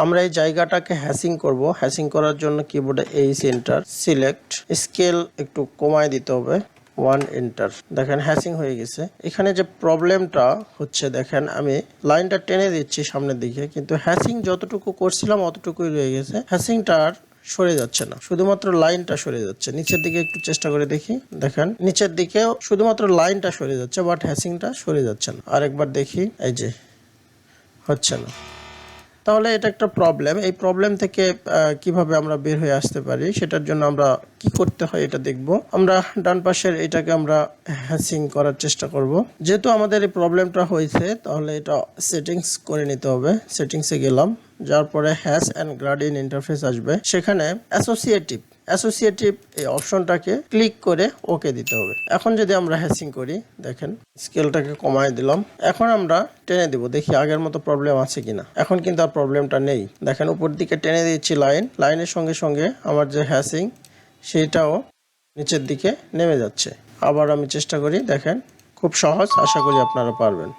আমরা এই জায়গাটাকে হ্যাশিং করব। হ্যাশিং করার জন্য কিবোর্ডে এইচ এন্টার, সিলেক্ট, স্কেল একটু কমায় দিতে হবে, 1 এন্টার। দেখেন হ্যাশিং হয়ে গেছে। এখানে যে প্রবলেমটা হচ্ছে দেখেন আমি লাইনটা টেনে দিচ্ছি সামনের দিকে, কিন্তু হ্যাশিং যতটুকু করছিলাম অতটুকুই রয়ে গেছে। হ্যাশিংটা আর সরে যাচ্ছে না, শুধুমাত্র লাইনটা সরে যাচ্ছে। নিচের দিকে একটু চেষ্টা করে দেখি, দেখেন নিচের দিকেও শুধুমাত্র লাইনটা সরে যাচ্ছে, বাট হ্যাশিংটা সরে যাচ্ছে না। আরেকবার দেখি, এই যে হচ্ছে না। তাহলে এটা একটা প্রবলেম। এই প্রবলেম থেকে কিভাবে আমরা বের হয়ে আসতে পারি সেটার জন্য আমরা কি করতে হয় এটা দেখব। আমরা ডান পাশের এটাকে আমরা হ্যাশিং করার চেষ্টা করব। যেহেতু আমাদের এই প্রবলেমটা হয়েছে তাহলে এটা সেটিংস করে নিতে হবে। সেটিংসে গেলাম, যার পরে হ্যাশ অ্যান্ড গ্রেডিয়েন্ট ইন্টারফেস আসবে, সেখানে অ্যাসোসিয়েটিভ এই অপশনটাকে ক্লিক করে ওকে দিতে হবে। এখন যদি আমরা হ্যাশিং করি, দেখেন স্কেলটাকে কমায় দিলাম, এখন আমরা টেনে দিব, দেখি আগের মতো প্রবলেম আছে কিনা। এখন কিন্তু আর প্রবলেমটা নেই। দেখেন উপর দিকে টেনে দিচ্ছি লাইনের সঙ্গে সঙ্গে আমার যে হ্যাশিং সেটাও নিচের দিকে নেমে যাচ্ছে। আবার আমি চেষ্টা করি, দেখেন খুব সহজ, আশা করি আপনারা পারবেন।